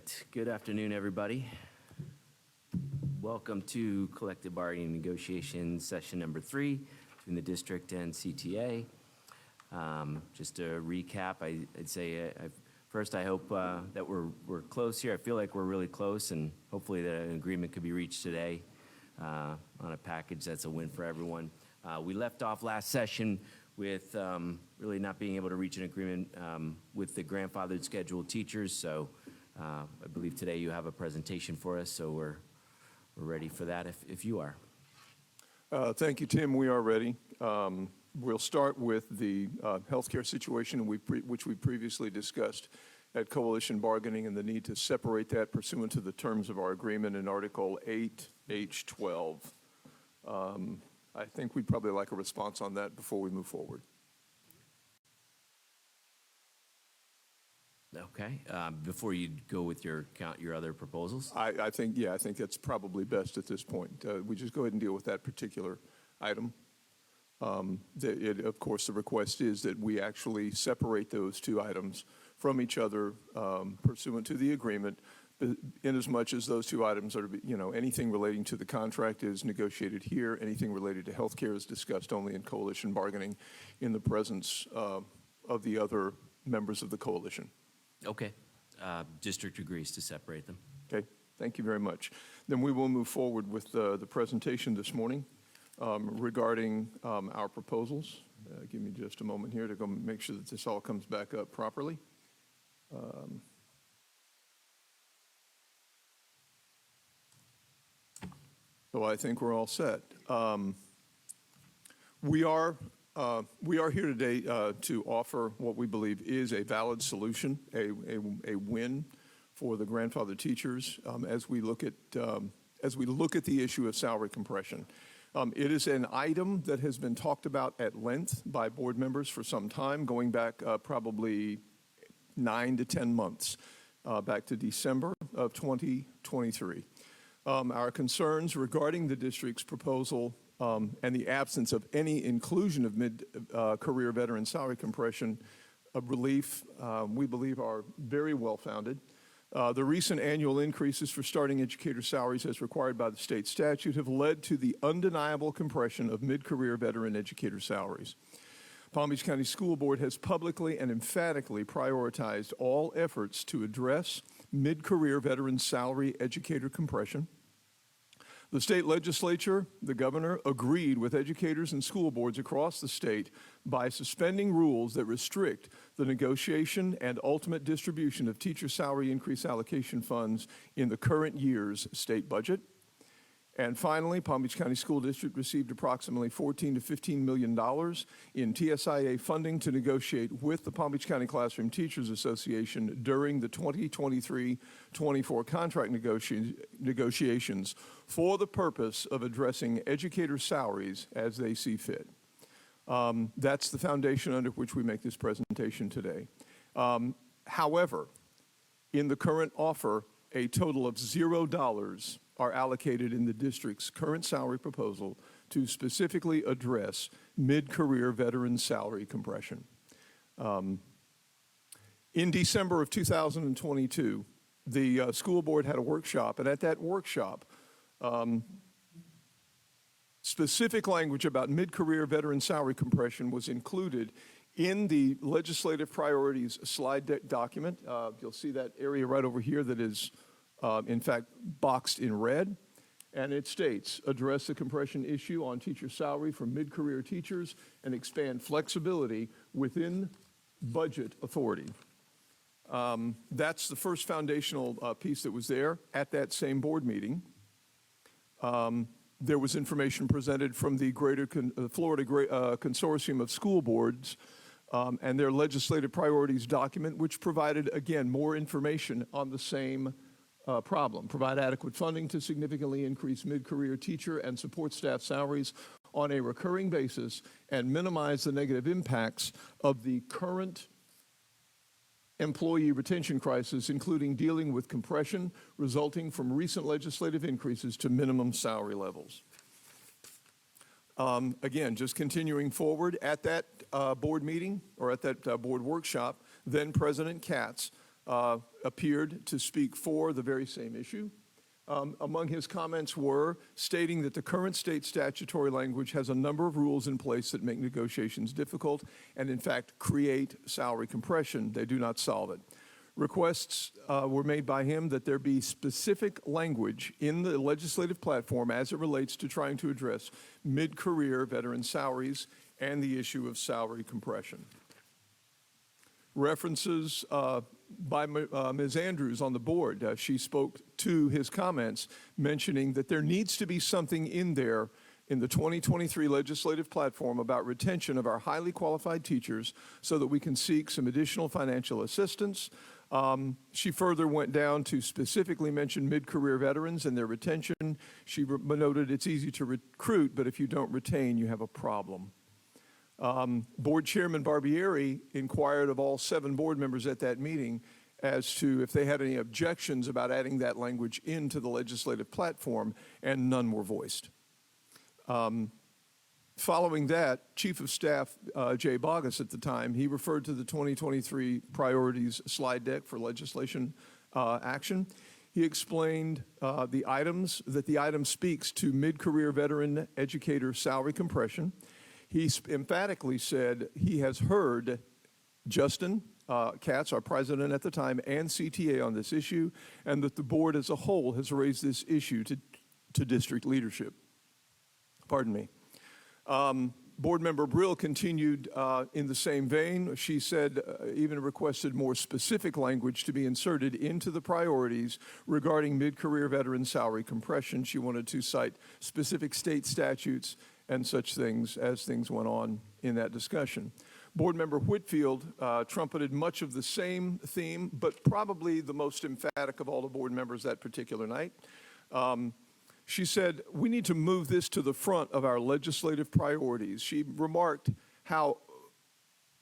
right. Good afternoon, everybody. Welcome to collective bargaining negotiation session number 3 between the district and CTA. Just to recap, I'd say first I hope that we're close here. I feel like we're really close, and hopefully that an agreement could be reached today on a package that's a win for everyone. We left off last session with really not being able to reach an agreement with the grandfathered scheduled teachers. So I believe today you have a presentation for us, so we're ready for that if you are. Thank you, Tim. We are ready. We'll start with the healthcare situation which we previously discussed at coalition bargaining and the need to separate that pursuant to the terms of our agreement in Article 8H12. I think we'd probably like a response on that before we move forward. Okay. Before you go with your other proposals? I think that's probably best at this point. We just go ahead and deal with that particular item. Of course, the request is that we actually separate those two items from each other pursuant to the agreement, in as much as those two items are, anything relating to the contract is negotiated here, anything related to healthcare is discussed only in coalition bargaining in the presence of the other members of the coalition. Okay. District agrees to separate them. Okay. Thank you very much. Then we will move forward with the presentation this morning regarding our proposals. Give me just a moment here to go make sure that this all comes back up properly. So I think we're all set. We are here today to offer what we believe is a valid solution, a win for the grandfather teachers as we look at the issue of salary compression. It is an item that has been talked about at length by board members for some time, going back probably 9 to 10 months, back to December of 2023. Our concerns regarding the district's proposal and the absence of any inclusion of mid-career veteran salary compression relief, we believe are very well-founded. The recent annual increases for starting educator salaries as required by the state statute have led to the undeniable compression of mid-career veteran educator salaries. Palm Beach County School Board has publicly and emphatically prioritized all efforts to address mid-career veteran salary educator compression. The state legislature, the governor, agreed with educators and school boards across the state by suspending rules that restrict the negotiation and ultimate distribution of teacher salary increase allocation funds in the current year's state budget. And finally, Palm Beach County School District received approximately $14 to $15 million in TSIA funding to negotiate with the Palm Beach County Classroom Teachers Association during the 2023-24 contract negotiations for the purpose of addressing educator salaries as they see fit. That's the foundation under which we make this presentation today. However, in the current offer, a total of $0 are allocated in the district's current salary proposal to specifically address mid-career veteran salary compression. In December of 2022, the school board had a workshop, and at that workshop, specific language about mid-career veteran salary compression was included in the legislative priorities slide deck document. You'll see that area right over here that is in fact, boxed in red, and it states, address the compression issue on teacher salary for mid-career teachers and expand flexibility within budget authority. That's the first foundational piece that was there at that same board meeting. There was information presented from the Greater Florida Consortium of School Boards and their legislative priorities document, which provided, again, more information on the same problem. Provide adequate funding to significantly increase mid-career teacher and support staff salaries on a recurring basis and minimize the negative impacts of the current employee retention crisis, including dealing with compression resulting from recent legislative increases to minimum salary levels. Again, just continuing forward, at that board meeting or at that board workshop, then President Katz appeared to speak for the very same issue. Among his comments were stating that the current state statutory language has a number of rules in place that make negotiations difficult and, in fact, create salary compression. They do not solve it. Requests were made by him that there be specific language in the legislative platform as it relates to trying to address mid-career veteran salaries and the issue of salary compression. References by Ms. Andrews on the board. She spoke to his comments, mentioning that there needs to be something in there in the 2023 legislative platform about retention of our highly qualified teachers so that we can seek some additional financial assistance. She further went down to specifically mention mid-career veterans and their retention. She noted it's easy to recruit, but if you don't retain, you have a problem. Board Chairman Barbieri inquired of all 7 board members at that meeting as to if they had any objections about adding that language into the legislative platform, and none were voiced. Following that, Chief of Staff Jay Boggess at the time, he referred to the 2023 priorities slide deck for legislation action. He explained the item speaks to mid-career veteran educator salary compression. He emphatically said he has heard Justin Katz, our president at the time, and CTA on this issue, and that the board as a whole has raised this issue to district leadership. Pardon me. Board Member Brill continued in the same vein. She said, even requested more specific language to be inserted into the priorities regarding mid-career veteran salary compression. She wanted to cite specific state statutes and such things as things went on in that discussion. Board Member Whitfield trumpeted much of the same theme, but probably the most emphatic of all the board members that particular night. She said, we need to move this to the front of our legislative priorities. She remarked how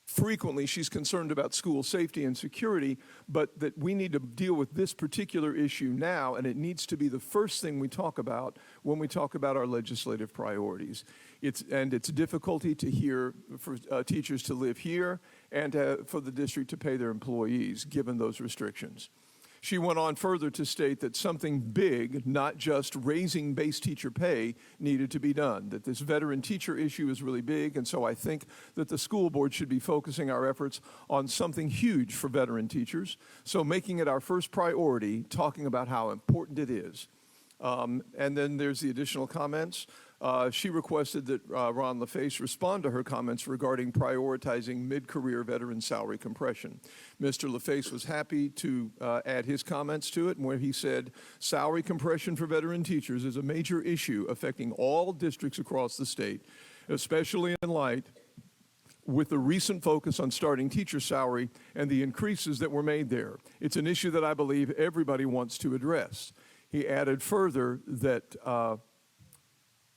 frequently she's concerned about school safety and security, but that we need to deal with this particular issue now, and it needs to be the first thing we talk about when we talk about our legislative priorities. It's difficulty to hear for teachers to live here and for the district to pay their employees, given those restrictions. She went on further to state that something big, not just raising base teacher pay, needed to be done, that this veteran teacher issue is really big, and so I think that the school board should be focusing our efforts on something huge for veteran teachers, so making it our first priority, talking about how important it is. And then there's the additional comments. She requested that Ron LaFace respond to her comments regarding prioritizing mid-career veteran salary compression. Mr. LaFace was happy to add his comments to it, where he said, salary compression for veteran teachers is a major issue affecting all districts across the state, especially in light with the recent focus on starting teacher salary and the increases that were made there. It's an issue that I believe everybody wants to address. He added further that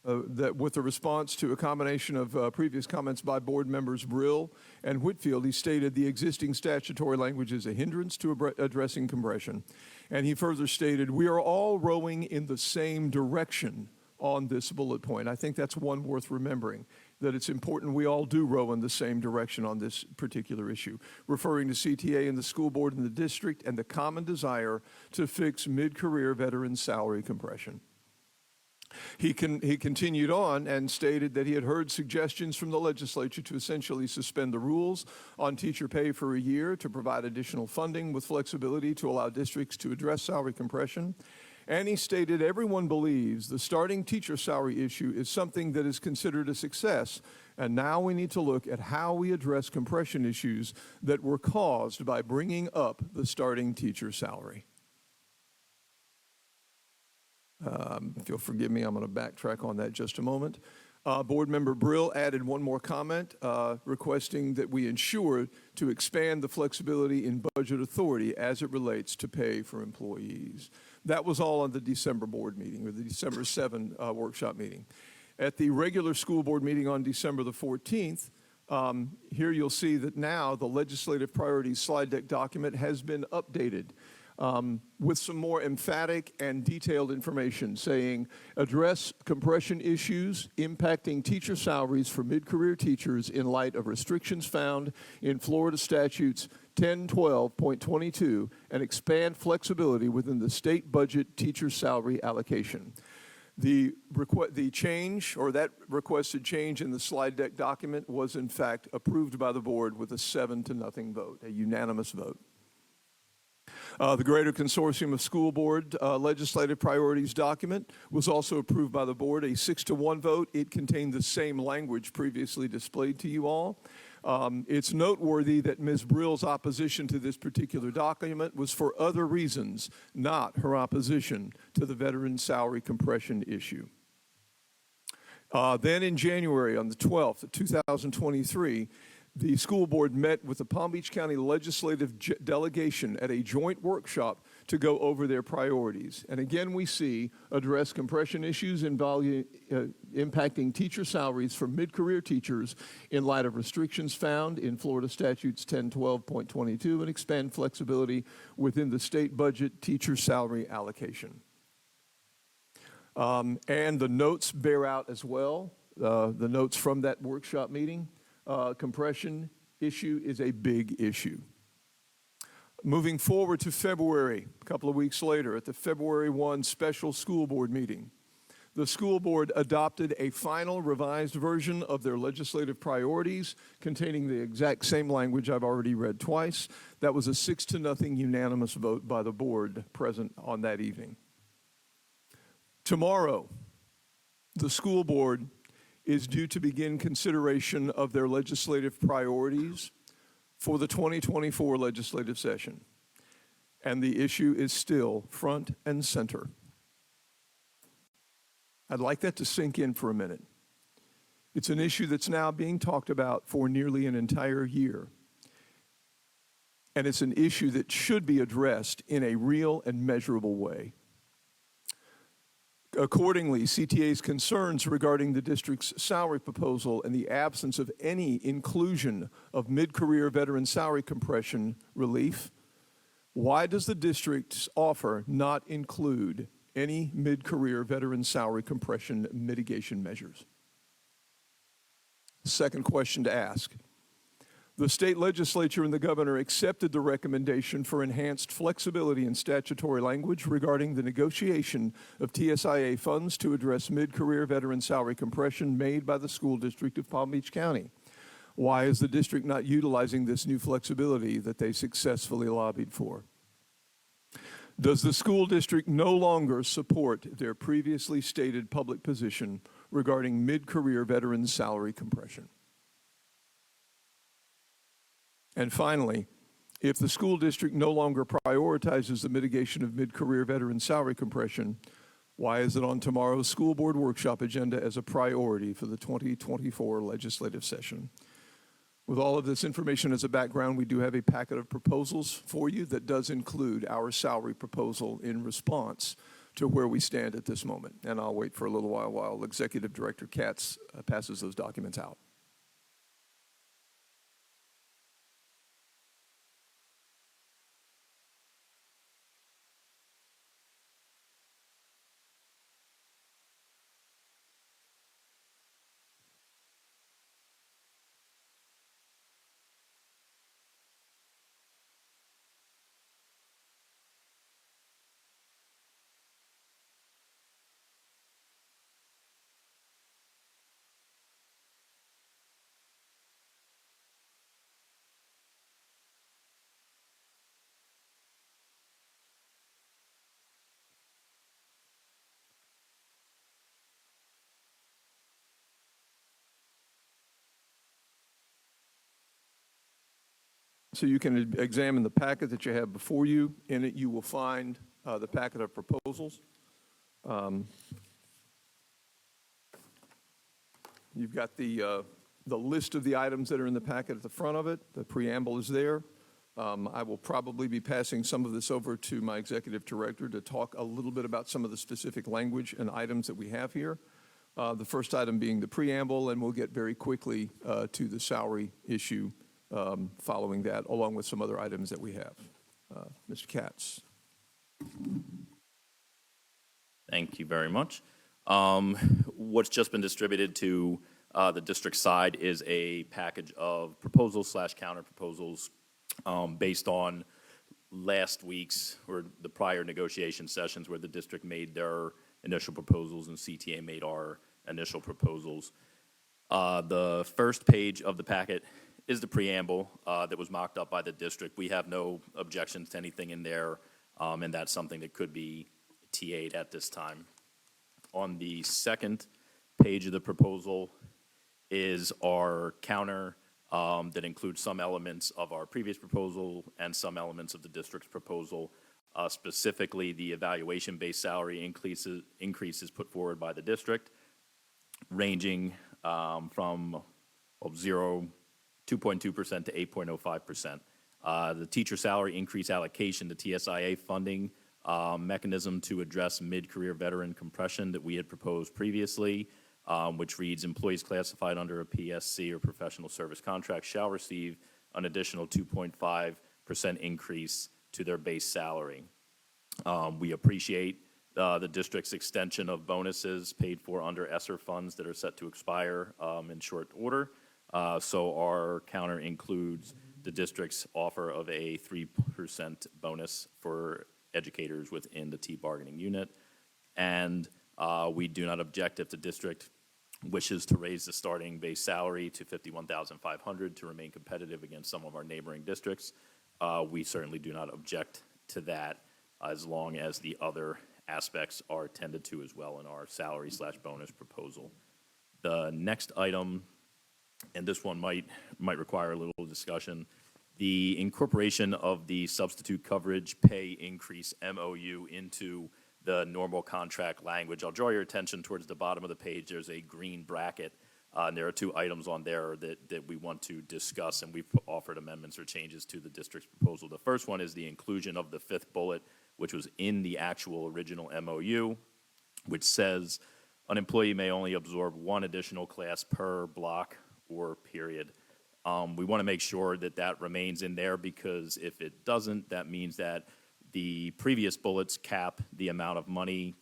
that with the response to a combination of previous comments by board members Brill and Whitfield, he stated the existing statutory language is a hindrance to addressing compression. And he further stated, we are all rowing in the same direction on this bullet point. I think that's one worth remembering, that it's important we all do row in the same direction on this particular issue, referring to CTA and the school board and the district and the common desire to fix mid-career veteran salary compression. He continued on and stated that he had heard suggestions from the legislature to essentially suspend the rules on teacher pay for a year to provide additional funding with flexibility to allow districts to address salary compression. And he stated everyone believes the starting teacher salary issue is something that is considered a success, and now we need to look at how we address compression issues that were caused by bringing up the starting teacher salary. If you'll forgive me, I'm going to backtrack on that just a moment. Board Member Brill added one more comment, requesting that we ensure to expand the flexibility in budget authority as it relates to pay for employees. That was all on the December board meeting, or the December 7 workshop meeting. At the regular school board meeting on December the 14th, here you'll see that now the legislative priorities slide deck document has been updated. with some more emphatic and detailed information saying, address compression issues impacting teacher salaries for mid-career teachers in light of restrictions found in Florida statutes 1012.22 and expand flexibility within the state budget teacher salary allocation. The change, or that requested change in the slide deck document was in fact approved by the board with a 7-0 vote, a unanimous vote. The Greater Consortium of School Board Legislative Priorities document was also approved by the board, a 6-1 vote. It contained the same language previously displayed to you all. It's noteworthy that Ms. Brill's opposition to this particular document was for other reasons, not her opposition to the veteran salary compression issue. Then in January, on the 12th of 2023, the school board met with the Palm Beach County Legislative Delegation at a joint workshop to go over their priorities. And again, we see address compression issues impacting teacher salaries for mid-career teachers in light of restrictions found in Florida statutes 1012.22 and expand flexibility within the state budget teacher salary allocation. And the notes bear out as well, the notes from that workshop meeting. Compression issue is a big issue. Moving forward to February, a couple of weeks later, at the February 1 special school board meeting, the school board adopted a final revised version of their legislative priorities containing the exact same language I've already read twice. That was a 6-0 unanimous vote by the board present on that evening. Tomorrow, the school board is due to begin consideration of their legislative priorities for the 2024 legislative session. And the issue is still front and center. I'd like that to sink in for a minute. It's an issue that's now being talked about for nearly an entire year. And it's an issue that should be addressed in a real and measurable way. Accordingly, CTA's concerns regarding the district's salary proposal and the absence of any inclusion of mid-career veteran salary compression relief. Why does the district's offer not include any mid-career veteran salary compression mitigation measures? Second question to ask. The state legislature and the governor accepted the recommendation for enhanced flexibility in statutory language regarding the negotiation of TSIA funds to address mid-career veteran salary compression made by the school district of Palm Beach County. Why is the district not utilizing this new flexibility that they successfully lobbied for? Does the school district no longer support their previously stated public position regarding mid-career veteran salary compression? And finally, if the school district no longer prioritizes the mitigation of mid-career veteran salary compression, why is it on tomorrow's school board workshop agenda as a priority for the 2024 legislative session? With all of this information as a background, we do have a packet of proposals for you that does include our salary proposal in response to where we stand at this moment. And I'll wait for a little while Executive Director Katz passes those documents out. So you can examine the packet that you have before you. In it, you will find the packet of proposals. You've got the list of the items that are in the packet at the front of it. The preamble is there. I will probably be passing some of this over to my executive director to talk a little bit about some of the specific language and items that we have here. The first item being the preamble, and we'll get very quickly to the salary issue following that, along with some other items that we have. Mr. Katz. Thank you very much. What's just been distributed to the district side is a package of proposals / counter proposals based on last week's or the prior negotiation sessions where the district made their initial proposals and CTA made our initial proposals. The first page of the packet is the preamble that was mocked up by the district. We have no objections to anything in there, and that's something that could be TA'd at this time. On the second page of the proposal is our counter that includes some elements of our previous proposal and some elements of the district's proposal, specifically the evaluation-based salary increases put forward by the district, ranging from 2.2% to 8.05%. The teacher salary increase allocation, the TSIA funding mechanism to address mid-career veteran compression that we had proposed previously, which reads, employees classified under a PSC or professional service contract shall receive an additional 2.5% increase to their base salary. We appreciate the district's extension of bonuses paid for under ESSER funds that are set to expire in short order. So our counter includes the district's offer of a 3% bonus for educators within the T bargaining unit. And we do not object if the district wishes to raise the starting base salary to $51,500 to remain competitive against some of our neighboring districts. We certainly do not object to that as long as the other aspects are tended to as well in our salary / bonus proposal. The next item, and this one might require a little discussion, the incorporation of the substitute coverage pay increase MOU into the normal contract language. I'll draw your attention towards the bottom of the page. There's a green bracket, and there are two items on there that we want to discuss, and we've offered amendments or changes to the district's proposal. The first one is the inclusion of the fifth bullet, which was in the actual original MOU, which says an employee may only absorb one additional class per block or period. We want to make sure that that remains in there, because if it doesn't, that means that the previous bullets cap the amount of money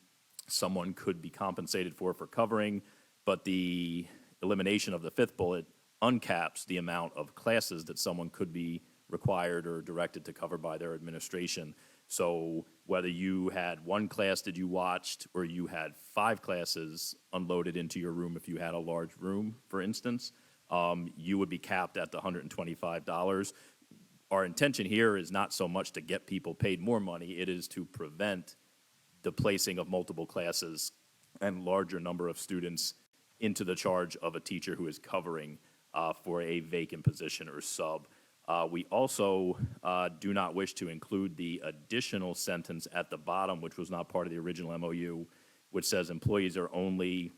someone could be compensated for covering, but the elimination of the fifth bullet uncaps the amount of classes that someone could be required or directed to cover by their administration. So whether you had one class that you watched or you had 5 classes unloaded into your room, if you had a large room, for instance, you would be capped at the $125. Our intention here is not so much to get people paid more money, it is to prevent the placing of multiple classes and larger number of students into the charge of a teacher who is covering for a vacant position or sub. We also do not wish to include the additional sentence at the bottom, which was not part of the original MOU, which says employees are only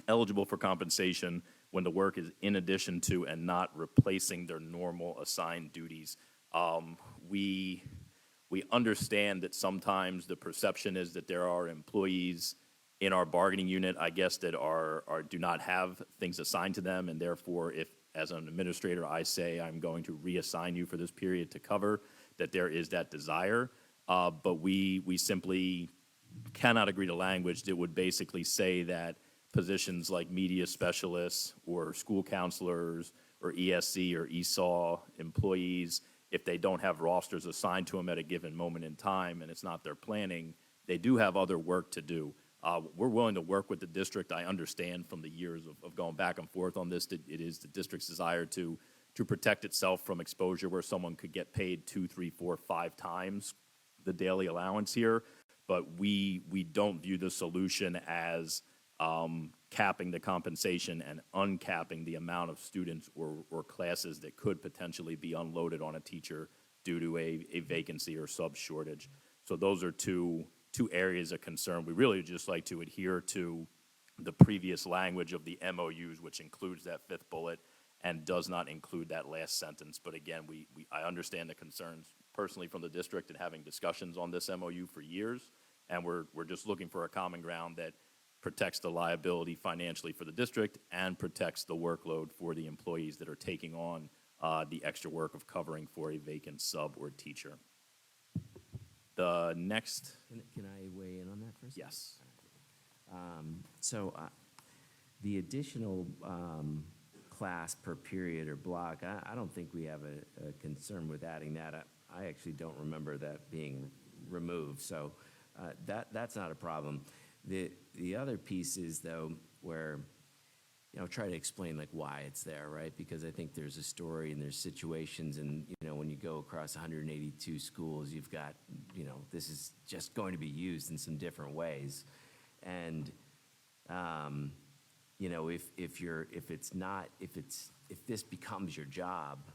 eligible for compensation when the work is in addition to and not replacing their normal assigned duties. We understand that sometimes the perception is that there are employees in our bargaining unit, I guess, that do not have things assigned to them, and therefore, if as an administrator I say I'm going to reassign you for this period to cover, that there is that desire, but we simply cannot agree to language that would basically say that positions like media specialists or school counselors or ESC or ESAW employees, if they don't have rosters assigned to them at a given moment in time and it's not their planning, they do have other work to do. We're willing to work with the district. I understand from the years of going back and forth on this that it is the district's desire to protect itself from exposure where someone could get paid 2, 3, 4, 5 times the daily allowance here, but we don't view the solution as capping the compensation and uncapping the amount of students or classes that could potentially be unloaded on a teacher due to a vacancy or sub shortage. So those are two areas of concern. We really just like to adhere to the previous language of the MOUs, which includes that fifth bullet and does not include that last sentence. But again, I understand the concerns personally from the district and having discussions on this MOU for years, and we're just looking for a common ground that protects the liability financially for the district and protects the workload for the employees that are taking on the extra work of covering for a vacant sub or teacher. The next, Can I weigh in on that first? yes. So the additional class per period or block, I don't think we have a concern with adding that. I actually don't remember that being removed, so that's not a problem. The other piece is, though, where, try to explain like why it's there, right? Because I think there's a story and there's situations, and, when you go across 182 schools, you've got, this is just going to be used in some different ways. And, if this becomes your job,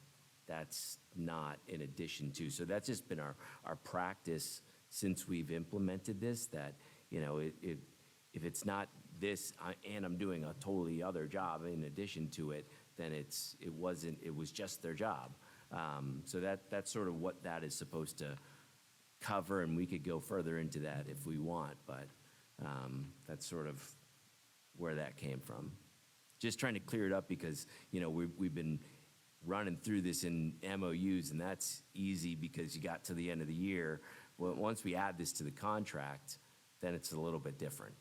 that's not in addition to. So that's just been our practice since we've implemented this, that, if it's not this, and I'm doing a totally other job in addition to it, then it was just their job. So that's sort of what that is supposed to cover, and we could go further into that if we want, but that's sort of where that came from. Just trying to clear it up because, we've been running through this in MOUs, and that's easy because you got to the end of the year. Well, once we add this to the contract, then it's a little bit different.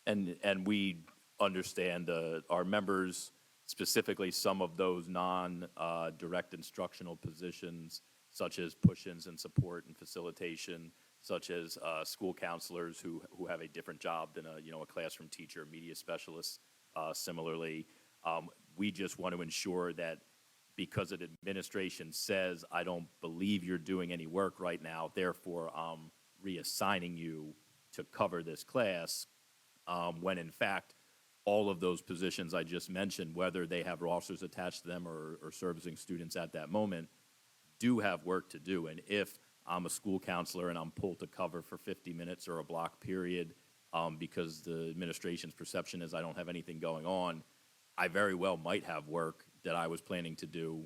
And we understand our members, specifically some of those non-direct instructional positions, such as push-ins and support and facilitation, such as school counselors who have a different job than a classroom teacher, media specialist. Similarly, we just want to ensure that because an administration says, I don't believe you're doing any work right now, therefore I'm reassigning you to cover this class, when in fact, all of those positions I just mentioned, whether they have rosters attached to them or servicing students at that moment, do have work to do. And if I'm a school counselor and I'm pulled to cover for 50 minutes or a block period because the administration's perception is I don't have anything going on, I very well might have work that I was planning to do,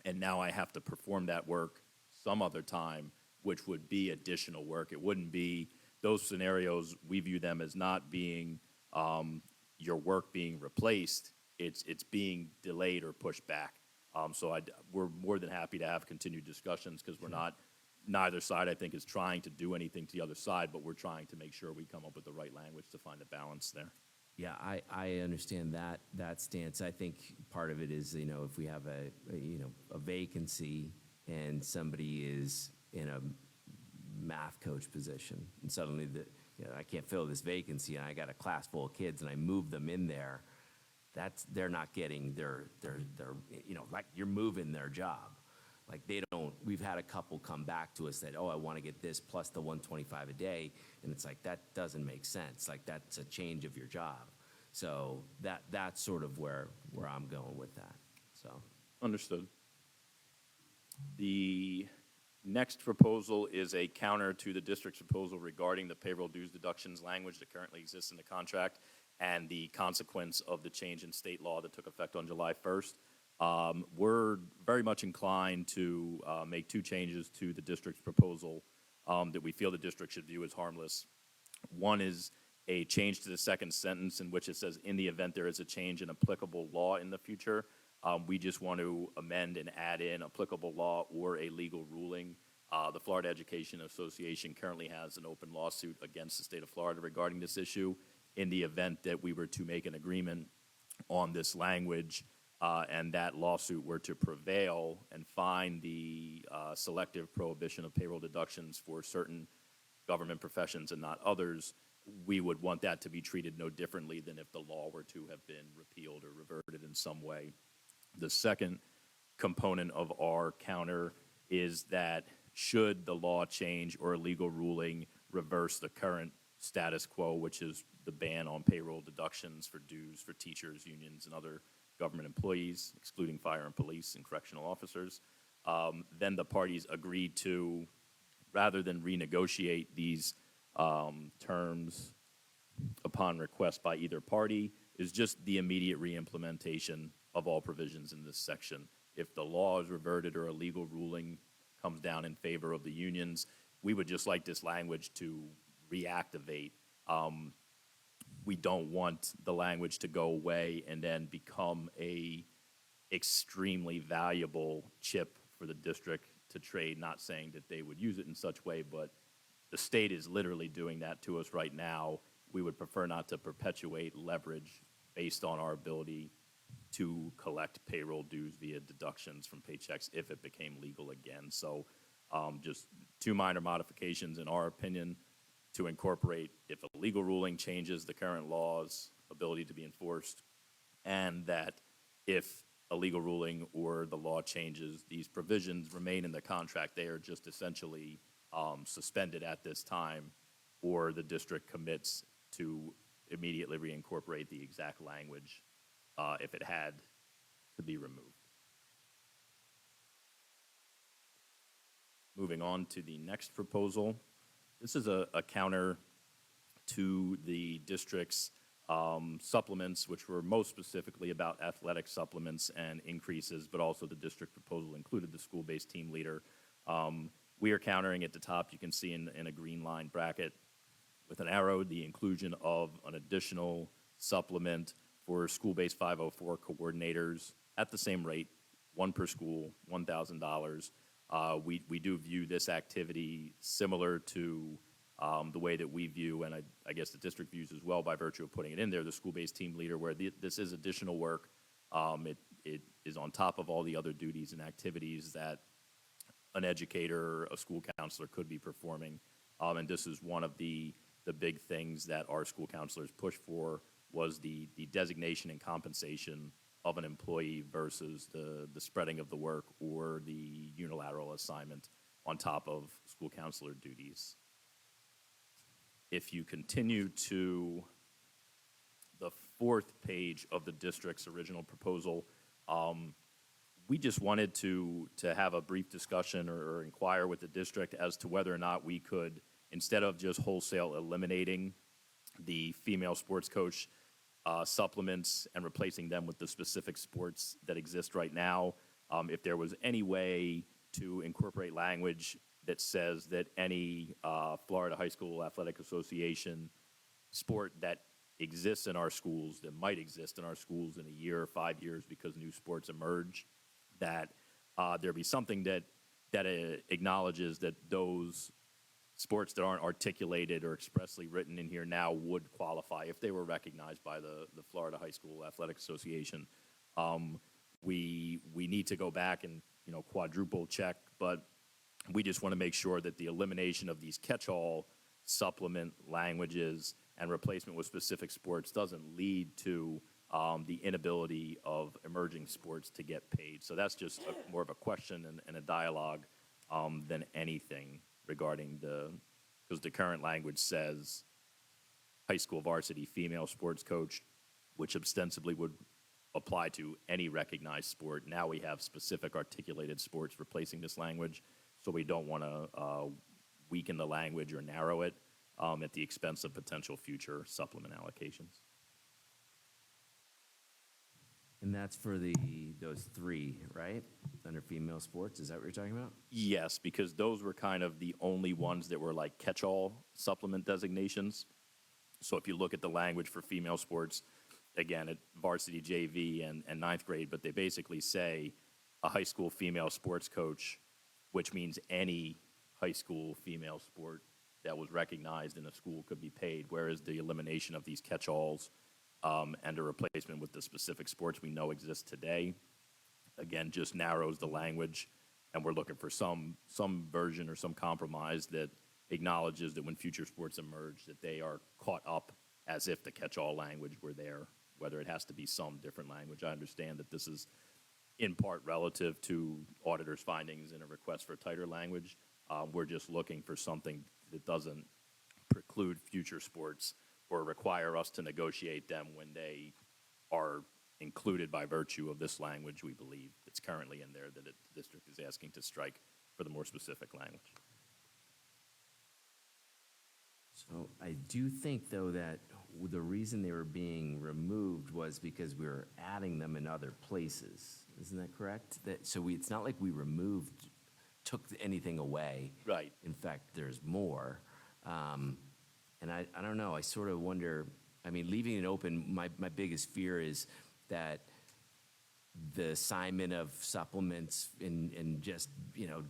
and now I have to perform that work some other time, which would be additional work. It wouldn't be, those scenarios, we view them as not being your work being replaced, it's being delayed or pushed back. So we're more than happy to have continued discussions because we're not, neither side I think is trying to do anything to the other side, but we're trying to make sure we come up with the right language to find a balance there. Yeah, I understand that stance. I think part of it is, if we have a vacancy and somebody is in a math coach position, and suddenly I can't fill this vacancy, and I got a class full of kids, and I move them in there, they're not getting their like you're moving their job. Like we've had a couple come back to us that, I want to get this plus the 125 a day. And it's like, that doesn't make sense. Like that's a change of your job. So that's sort of where I'm going with that, so. Understood. The next proposal is a counter to the district's proposal regarding the payroll dues deductions language that currently exists in the contract and the consequence of the change in state law that took effect on July 1st. We're very much inclined to make two changes to the district's proposal that we feel the district should view as harmless. One is a change to the second sentence in which it says, in the event there is a change in applicable law in the future, we just want to amend and add in applicable law or a legal ruling. The Florida Education Association currently has an open lawsuit against the state of Florida regarding this issue. In the event that we were to make an agreement on this language, and that lawsuit were to prevail and find the selective prohibition of payroll deductions for certain government professions and not others, we would want that to be treated no differently than if the law were to have been repealed or reverted in some way. The second component of our counter is that should the law change or a legal ruling reverse the current status quo, which is the ban on payroll deductions for dues for teachers, unions, and other government employees, excluding fire and police and correctional officers, then the parties agreed to, rather than renegotiate these terms upon request by either party, is just the immediate reimplementation of all provisions in this section. If the law is reverted or a legal ruling comes down in favor of the unions, we would just like this language to reactivate. We don't want the language to go away and then become a extremely valuable chip for the district to trade, not saying that they would use it in such way, but the state is literally doing that to us right now. We would prefer not to perpetuate leverage based on our ability to collect payroll dues via deductions from paychecks if it became legal again. So just two minor modifications in our opinion to incorporate if a legal ruling changes the current law's ability to be enforced, and that if a legal ruling or the law changes, these provisions remain in the contract. They are just essentially suspended at this time, or the district commits to immediately reincorporate the exact language if it had to be removed. Moving on to the next proposal. This is a counter to the district's supplements, which were most specifically about athletic supplements and increases, but also the district proposal included the school-based team leader. We are countering at the top, you can see in a green line bracket with an arrow, the inclusion of an additional supplement for school-based 504 coordinators at the same rate, one per school, $1,000. We do view this activity similar to the way that we view, and I guess the district views as well by virtue of putting it in there, the school-based team leader, where this is additional work. It is on top of all the other duties and activities that an educator, a school counselor could be performing. And this is one of the big things that our school counselors pushed for, was the designation and compensation of an employee versus the spreading of the work or the unilateral assignment on top of school counselor duties. If you continue to the fourth page of the district's original proposal, we just wanted to have a brief discussion or inquire with the district as to whether or not we could, instead of just wholesale eliminating the female sports coach supplements and replacing them with the specific sports that exist right now, if there was any way to incorporate language that says that any Florida High School Athletic Association sport that exists in our schools, that might exist in our schools in a year or 5 years because new sports emerge, that there be something that acknowledges that those sports that aren't articulated or expressly written in here now would qualify if they were recognized by the Florida High School Athletic Association. We need to go back and quadruple check, but we just want to make sure that the elimination of these catch-all supplement languages and replacement with specific sports doesn't lead to the inability of emerging sports to get paid. So that's just more of a question and a dialogue than anything regarding because the current language says high school varsity female sports coach, which ostensibly would apply to any recognized sport. Now we have specific articulated sports replacing this language, so we don't want to weaken the language or narrow it at the expense of potential future supplement allocations. And that's for those three, right? Under female sports, is that what you're talking about? Yes, because those were kind of the only ones that were like catch-all supplement designations. So if you look at the language for female sports, again, at varsity JV and ninth grade, but they basically say a high school female sports coach, which means any high school female sport that was recognized in a school could be paid, whereas the elimination of these catch-alls and a replacement with the specific sports we know exist today, again, just narrows the language, and we're looking for some version or some compromise that acknowledges that when future sports emerge, that they are caught up as if the catch-all language were there, whether it has to be some different language. I understand that this is in part relative to auditors' findings in a request for tighter language. We're just looking for something that doesn't preclude future sports or require us to negotiate them when they are included by virtue of this language we believe that's currently in there that the district is asking to strike for the more specific language. So I do think, though, that the reason they were being removed was because we were adding them in other places. Isn't that correct? It's not like we took anything away. Right. In fact, there's more. And I don't know, I sort of wonder, I mean, leaving it open, my biggest fear is that the assignment of supplements and just,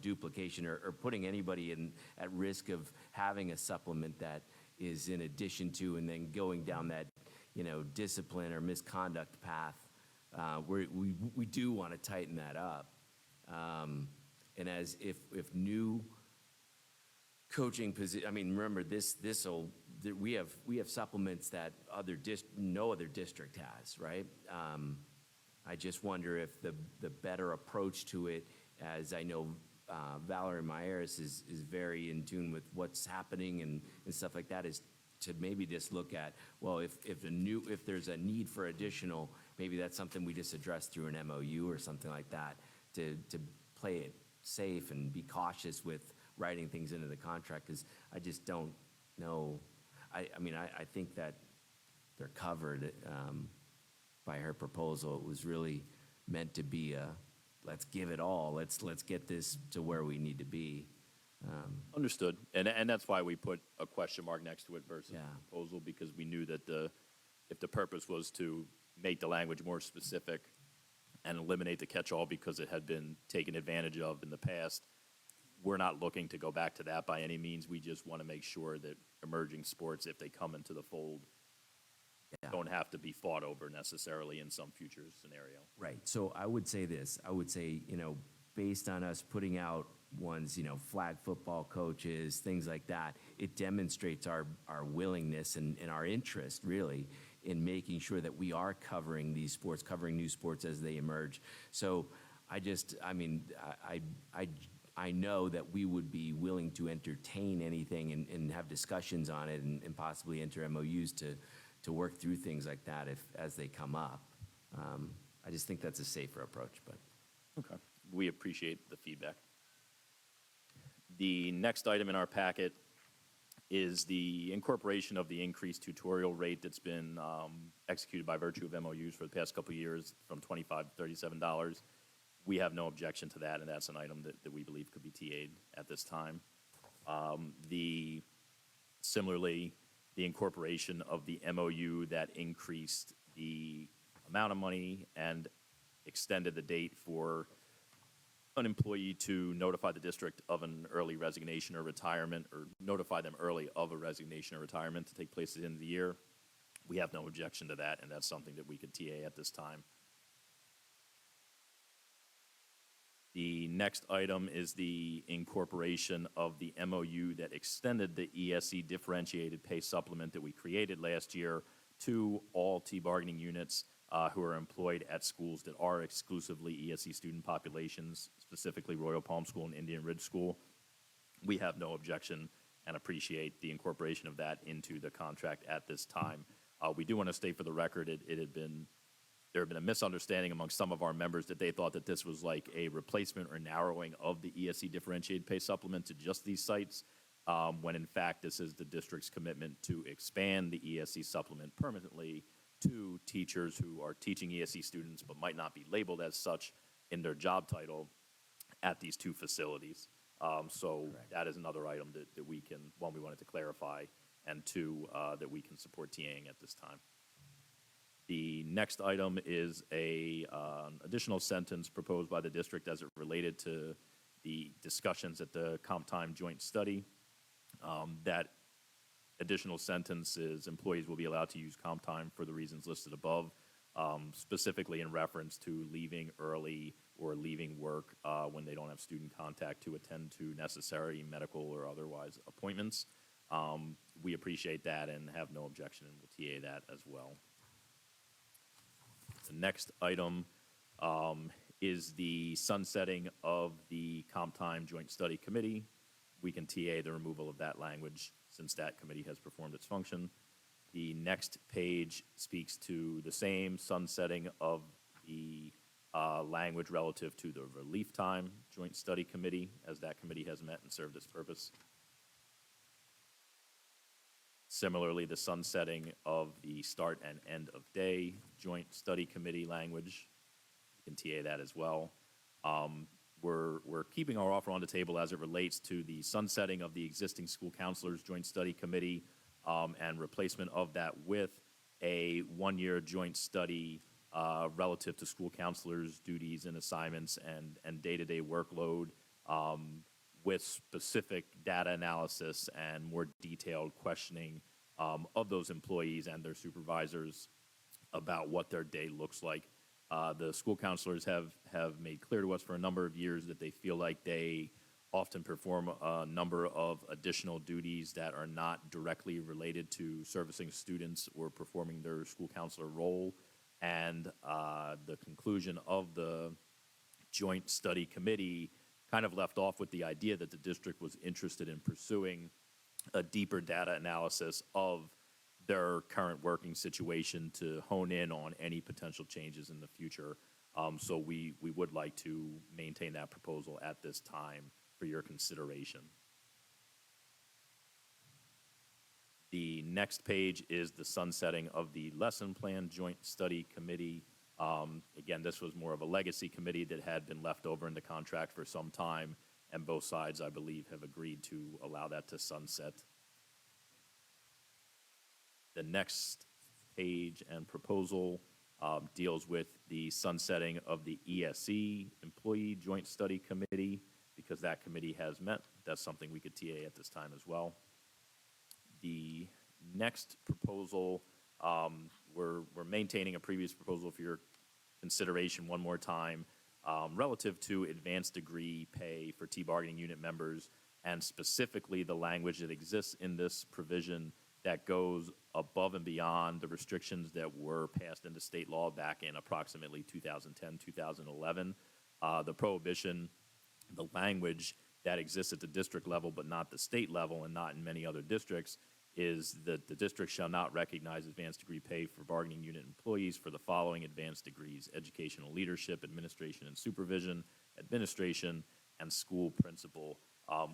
duplication or putting anybody at risk of having a supplement that is in addition to and then going down that, discipline or misconduct path. We do want to tighten that up. And as if new coaching position, remember we have supplements that no other district has, right? I just wonder if the better approach to it, as I know Valerie Myers is very in tune with what's happening and stuff like that, is to maybe just look at, well, if there's a need for additional, maybe that's something we just address through an MOU or something like that, to play it safe and be cautious with writing things into the contract, because I just don't know. I think that they're covered by her proposal. It was really meant to be let's give it all. Let's get this to where we need to be. Understood. And that's why we put a question mark next to it versus Yeah. the proposal, because we knew that if the purpose was to make the language more specific and eliminate the catch-all because it had been taken advantage of in the past, we're not looking to go back to that by any means. We just want to make sure that emerging sports, if they come into the fold, Yeah. don't have to be fought over necessarily in some future scenario. Right. So I would say this. I would say, based on us putting out ones, flag football coaches, things like that, it demonstrates our willingness and our interest, really, in making sure that we are covering these sports, covering new sports as they emerge. So I know that we would be willing to entertain anything and have discussions on it and possibly enter MOUs to work through things like that as they come up. I just think that's a safer approach, but. Okay. We appreciate the feedback. The next item in our packet is the incorporation of the increased tutorial rate that's been executed by virtue of MOUs for the past couple of years from $25 to $37. We have no objection to that, and that's an item that we believe could be TA'd at this time. Similarly, the incorporation of the MOU that increased the amount of money and extended the date for an employee to notify the district of an early resignation or retirement, or notify them early of a resignation or retirement to take place at the end of the year. We have no objection to that, and that's something that we could TA at this time. The next item is the incorporation of the MOU that extended the ESE differentiated pay supplement that we created last year to all T-bargaining units who are employed at schools that are exclusively ESE student populations, specifically Royal Palm School and Indian Ridge School. We have no objection and appreciate the incorporation of that into the contract at this time. We do want to state for the record, there had been a misunderstanding among some of our members that they thought that this was like a replacement or narrowing of the ESE differentiated pay supplement to just these sites, when in fact this is the district's commitment to expand the ESE supplement permanently to teachers who are teaching ESE students but might not be labeled as such in their job title at these two facilities. So Correct. that is another item that we can, one, we wanted to clarify, and two, that we can support TAing at this time. The next item is an additional sentence proposed by the district as it related to the discussions at the comp time joint study. That additional sentence is employees will be allowed to use comp time for the reasons listed above, specifically in reference to leaving early or leaving work when they don't have student contact to attend to necessary medical or otherwise appointments. We appreciate that and have no objection, and we'll TA that as well. The next item is the sunsetting of the comp time joint study committee. We can TA the removal of that language since that committee has performed its function. The next page speaks to the same sunsetting of the language relative to the relief time joint study committee, as that committee has met and served its purpose. Similarly, the sunsetting of the start and end of day joint study committee language, you can TA that as well. We're keeping our offer on the table as it relates to the sunsetting of the existing school counselors joint study committee and replacement of that with a one-year joint study relative to school counselors' duties and assignments and day-to-day workload, with specific data analysis and more detailed questioning of those employees and their supervisors about what their day looks like. The school counselors have made clear to us for a number of years that they feel like they often perform a number of additional duties that are not directly related to servicing students or performing their school counselor role. And the conclusion of the joint study committee kind of left off with the idea that the district was interested in pursuing a deeper data analysis of their current working situation to hone in on any potential changes in the future. So we would like to maintain that proposal at this time for your consideration. The next page is the sunsetting of the lesson plan joint study committee. Again, this was more of a legacy committee that had been left over in the contract for some time, and both sides, I believe, have agreed to allow that to sunset. The next page and proposal deals with the sunsetting of the ESE Employee Joint Study Committee, because that committee has met. That's something we could TA at this time as well. The next proposal, we're maintaining a previous proposal for your consideration one more time, relative to advanced degree pay for T-bargaining unit members, and specifically the language that exists in this provision that goes above and beyond the restrictions that were passed into state law back in approximately 2010, 2011. The prohibition, the language that exists at the district level but not the state level and not in many other districts, is that the district shall not recognize advanced degree pay for bargaining unit employees for the following advanced degrees: educational leadership, administration and supervision, administration, and school principal.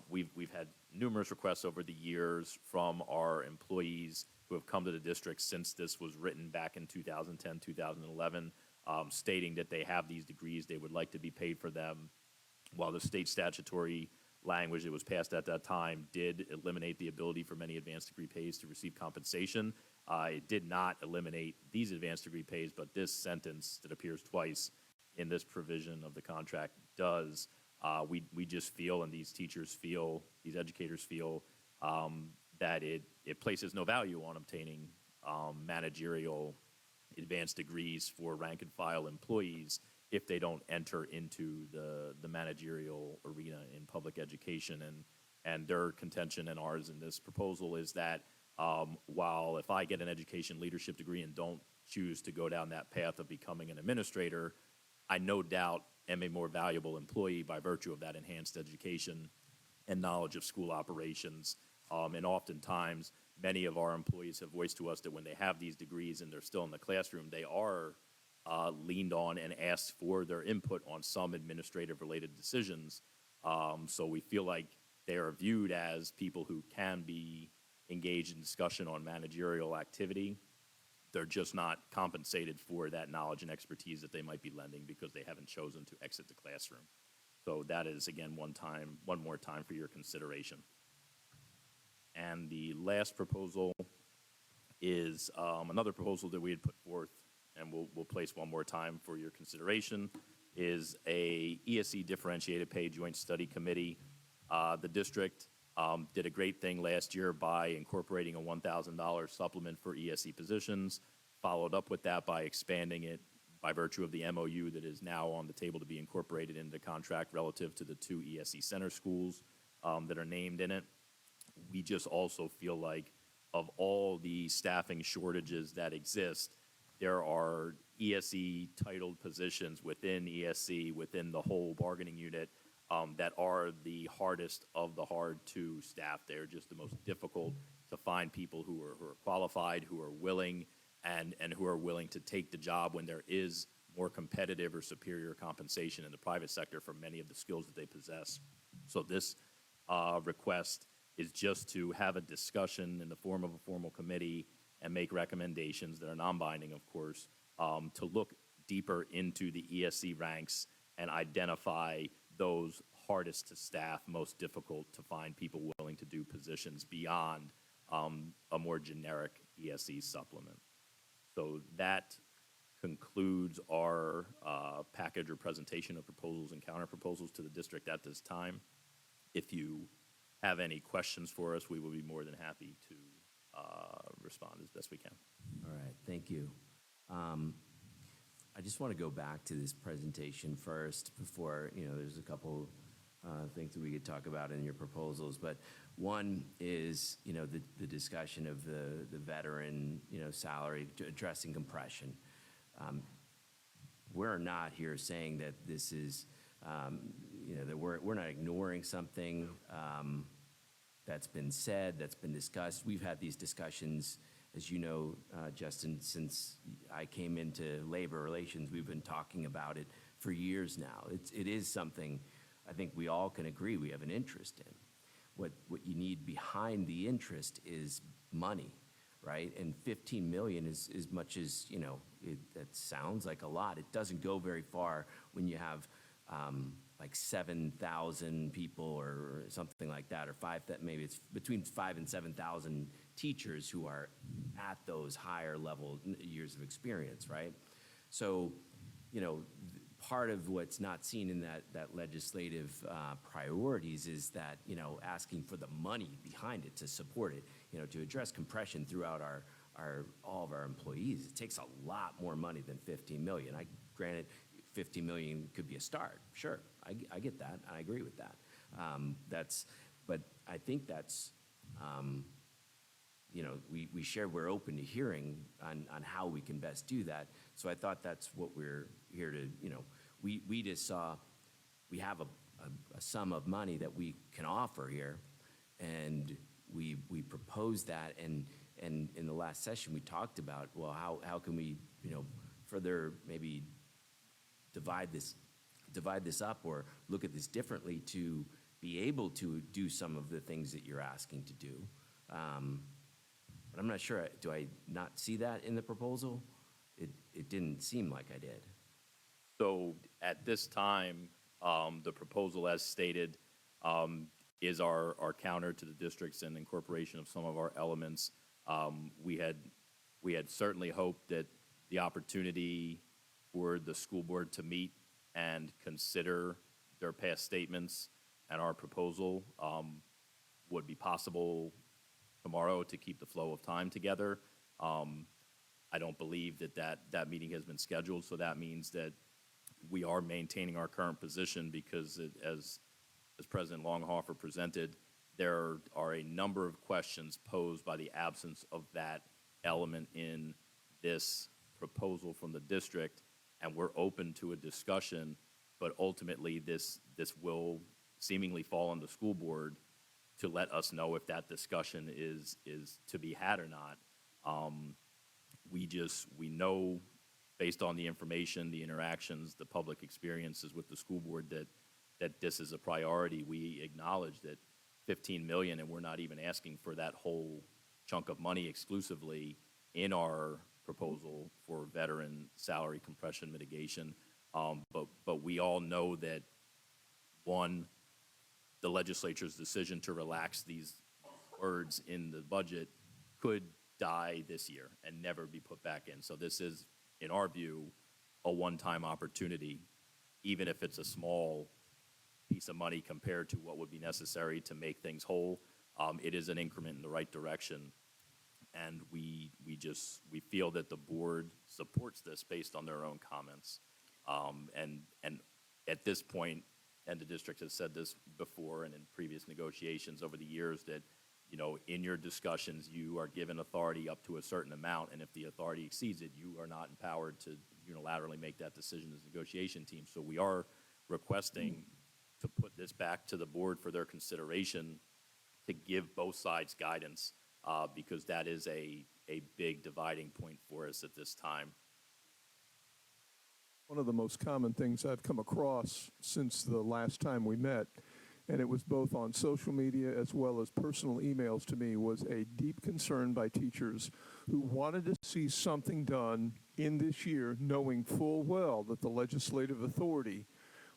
We've had numerous requests over the years from our employees who have come to the district since this was written back in 2010, 2011, stating that they have these degrees, they would like to be paid for them. While the state statutory language that was passed at that time did eliminate the ability for many advanced degree pays to receive compensation, it did not eliminate these advanced degree pays, but this sentence that appears twice in this provision of the contract does. We just feel, and these teachers feel, these educators feel, that it places no value on obtaining managerial advanced degrees for rank and file employees if they don't enter into the managerial arena in public education. And their contention and ours in this proposal is that while if I get an education leadership degree and don't choose to go down that path of becoming an administrator, I no doubt am a more valuable employee by virtue of that enhanced education and knowledge of school operations. And oftentimes, many of our employees have voiced to us that when they have these degrees and they're still in the classroom, they are leaned on and asked for their input on some administrative-related decisions. So we feel like they are viewed as people who can be engaged in discussion on managerial activity. They're just not compensated for that knowledge and expertise that they might be lending because they haven't chosen to exit the classroom. So that is, again, one more time for your consideration. And the last proposal is another proposal that we had put forth, and we'll place one more time for your consideration, is a ESE differentiated pay joint study committee. The district did a great thing last year by incorporating a $1,000 supplement for ESE positions, followed up with that by expanding it by virtue of the MOU that is now on the table to be incorporated into the contract relative to the 2 ESE center schools that are named in it. We just also feel like of all the staffing shortages that exist, there are ESE titled positions within ESE, within the whole bargaining unit, that are the hardest of the hard to staff. They're just the most difficult to find people who are qualified, who are willing, and who are willing to take the job when there is more competitive or superior compensation in the private sector for many of the skills that they possess. So this request is just to have a discussion in the form of a formal committee and make recommendations that are non-binding, of course, to look deeper into the ESE ranks and identify those hardest to staff, most difficult to find people willing to do positions beyond a more generic ESE supplement. So that concludes our package or presentation of proposals and counter proposals to the district at this time. If you have any questions for us, we will be more than happy to respond as best we can. All right, thank you. I just want to go back to this presentation first before, there's a couple things that we could talk about in your proposals. But one is, the discussion of the veteran, salary, addressing compression. We're not here saying that this is, that we're not ignoring something that's been said, that's been discussed. We've had these discussions, as you know, Justin, since I came into labor relations. We've been talking about it for years now. It is something I think we all can agree we have an interest in. What you need behind the interest is money, right? And 15 million is as much as, that sounds like a lot. It doesn't go very far when you have like 7,000 people or something like that, or maybe it's between 5,000 and 7,000 teachers who are at those higher level years of experience, right? So, part of what's not seen in that legislative priorities is that, asking for the money behind it to support it, to address compression throughout all of our employees. It takes a lot more money than 15 million. Granted, 50 million could be a start. Sure, I get that. I agree with that. But I think that's, we shared we're open to hearing on how we can best do that. So I thought that's what we're here to, we just saw we have a sum of money that we can offer here, and we proposed that, and in the last session we talked about, well, how can we, further maybe divide this up or look at this differently to be able to do some of the things that you're asking to do. But I'm not sure, do I not see that in the proposal? It didn't seem like I did. So at this time, the proposal as stated is our counter to the districts and incorporation of some of our elements. We had certainly hoped that the opportunity for the school board to meet and consider their past statements and our proposal would be possible tomorrow to keep the flow of time together. I don't believe that meeting has been scheduled, so that means that we are maintaining our current position because as President Longhofer presented, there are a number of questions posed by the absence of that element in this proposal from the district, and we're open to a discussion, but ultimately this will seemingly fall on the school board to let us know if that discussion is to be had or not. We know based on the information, the interactions, the public experiences with the school board that this is a priority. We acknowledge that 15 million, and we're not even asking for that whole chunk of money exclusively in our proposal for veteran salary compression mitigation. But we all know that, one, the legislature's decision to relax these words in the budget could die this year and never be put back in. So this is, in our view, a one-time opportunity, even if it's a small piece of money compared to what would be necessary to make things whole. It is an increment in the right direction, and we feel that the board supports this based on their own comments. And at this point, and the district has said this before and in previous negotiations over the years, that in your discussions, you are given authority up to a certain amount, and if the authority exceeds it, you are not empowered to unilaterally make that decision as a negotiation team. So we are requesting to put this back to the board for their consideration, to give both sides guidance, because that is a big dividing point for us at this time. One of the most common things I've come across since the last time we met, and it was both on social media as well as personal emails to me, was a deep concern by teachers who wanted to see something done in this year, knowing full well that the legislative authority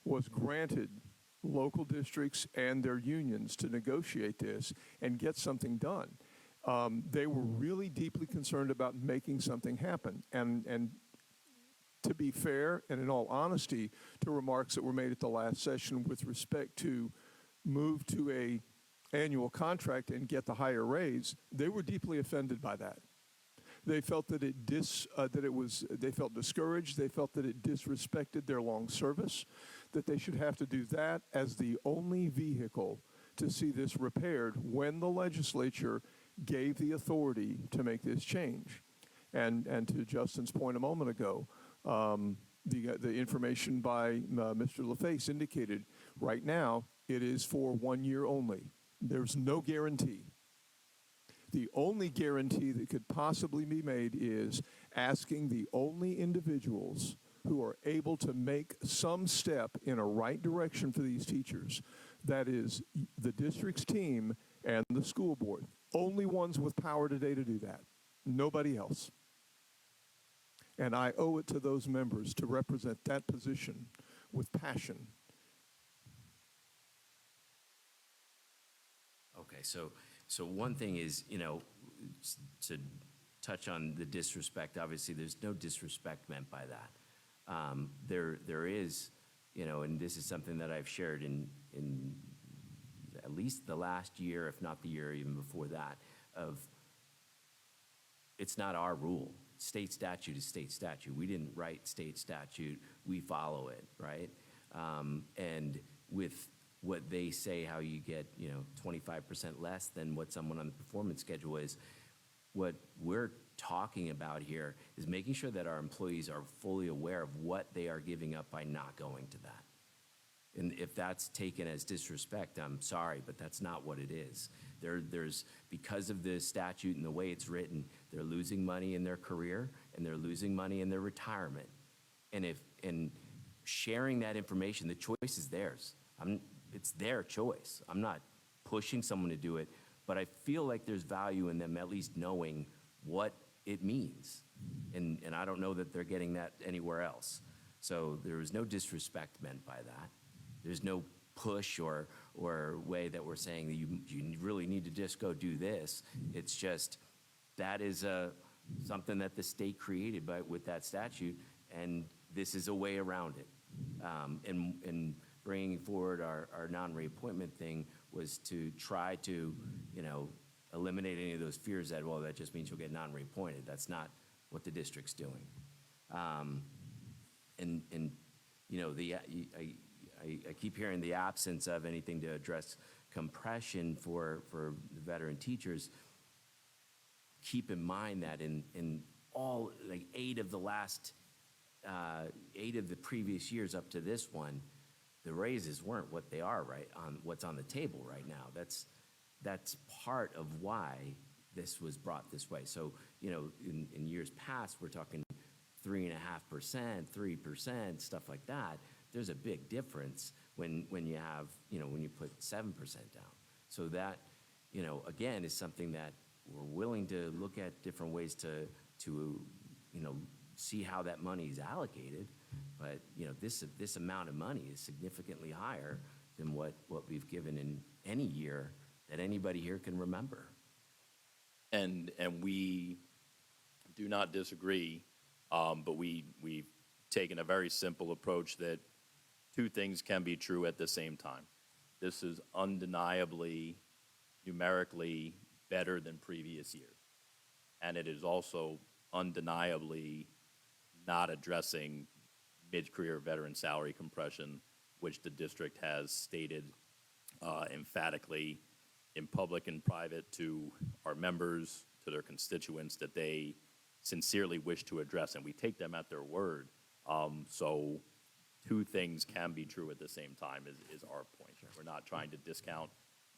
was granted local districts and their unions to negotiate this and get something done. They were really deeply concerned about making something happen. And to be fair and in all honesty to remarks that were made at the last session with respect to move to a annual contract and get the higher raise, they were deeply offended by that. They felt that they felt discouraged. They felt that it disrespected their long service, that they should have to do that as the only vehicle to see this repaired when the legislature gave the authority to make this change. And to Justin's point a moment ago, the information by Mr. LaFace indicated right now it is for 1 year only. There's no guarantee. The only guarantee that could possibly be made is asking the only individuals who are able to make some step in a right direction for these teachers, that is the district's team and the school board, only ones with power today to do that, nobody else. And I owe it to those members to represent that position with passion. Okay, so one thing is, to touch on the disrespect, obviously, there's no disrespect meant by that. There is, and this is something that I've shared in at least the last year, if not the year even before that, of it's not our rule. State statute is state statute. We didn't write state statute. We follow it, right? And with what they say, how you get, 25% less than what someone on the performance schedule is, what we're talking about here is making sure that our employees are fully aware of what they are giving up by not going to that. And if that's taken as disrespect, I'm sorry, but that's not what it is. There's because of the statute and the way it's written, they're losing money in their career and they're losing money in their retirement. And sharing that information, the choice is theirs. It's their choice. I'm not pushing someone to do it, but I feel like there's value in them at least knowing what it means. And I don't know that they're getting that anywhere else. So there is no disrespect meant by that. There's no push or way that we're saying that you really need to just go do this. It's just that is something that the state created with that statute, and this is a way around it. And bringing forward our non-reappointment thing was to try to, eliminate any of those fears that, well, that just means you'll get non-reappointed. That's not what the district's doing. I keep hearing the absence of anything to address compression for the veteran teachers. Keep in mind that in all, like 8 of the previous years up to this one, the raises weren't what they are what's on the table right now. That's part of why this was brought this way. So, in years past, we're talking 3.5%, 3%, stuff like that. There's a big difference when you have, when you put 7% down. So that, again, is something that we're willing to look at different ways to see how that money is allocated. But, this amount of money is significantly higher than what we've given in any year that anybody here can remember. And we do not disagree, but we've taken a very simple approach that 2 things can be true at the same time. This is undeniably, numerically better than previous years. And it is also undeniably not addressing mid-career veteran salary compression, which the district has stated emphatically in public and private to our members, to their constituents, that they sincerely wish to address, and we take them at their word. So 2 things can be true at the same time is our point. Sure. We're not trying to discount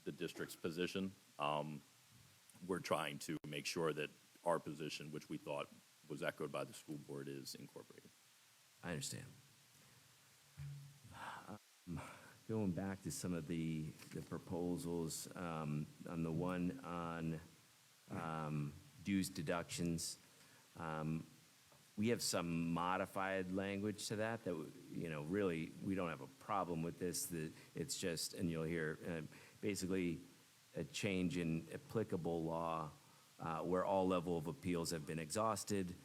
the district's position. We're trying to make sure that our position, which we thought was echoed by the school board, is incorporated. I understand. Going back to some of the proposals, on the one on dues deductions, we have some modified language to that, really, we don't have a problem with this. It's just, and you'll hear, basically a change in applicable law where all level of appeals have been exhausted,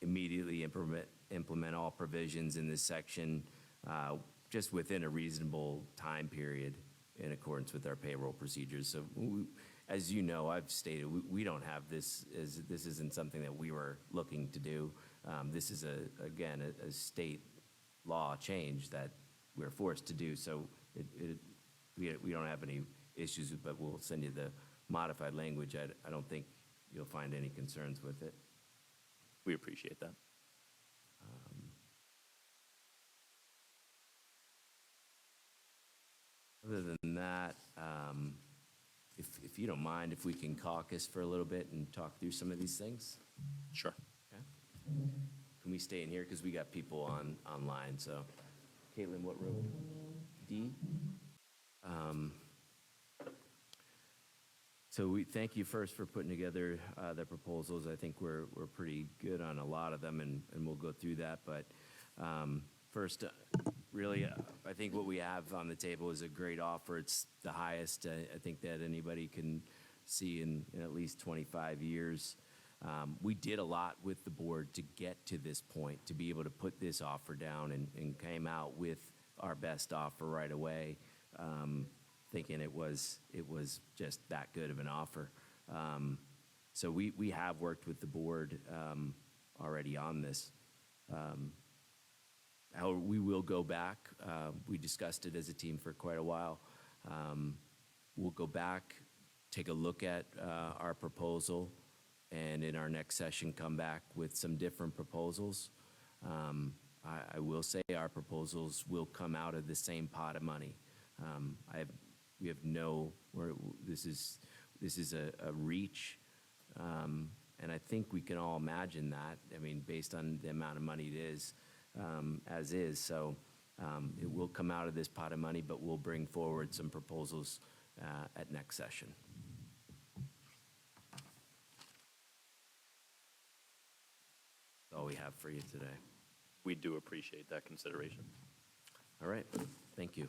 immediately implement all provisions in this section just within a reasonable time period in accordance with our payroll procedures. So as you know, I've stated, we don't have this, this isn't something that we were looking to do. This is, again, a state law change that we're forced to do. So we don't have any issues, but we'll send you the modified language. I don't think you'll find any concerns with it. We appreciate that. Other than that, if you don't mind, if we can caucus for a little bit and talk through some of these things? Sure. Okay. Can we stay in here? Because we got people online, so. Caitlin, what row? D? So we thank you first for putting together the proposals. I think we're pretty good on a lot of them, and we'll go through that. But first, really, I think what we have on the table is a great offer. It's the highest I think that anybody can see in at least 25 years. We did a lot with the board to get to this point, to be able to put this offer down, and came out with our best offer right away, thinking it was just that good of an offer. So we have worked with the board already on this. However, we will go back. We discussed it as a team for quite a while. We'll go back, take a look at our proposal, and in our next session, come back with some different proposals. I will say our proposals will come out of the same pot of money. We have this is a reach, and I think we can all imagine that. I mean, based on the amount of money it is, as is. So it will come out of this pot of money, but we'll bring forward some proposals at next session. That's all we have for you today. We do appreciate that consideration. All right, thank you.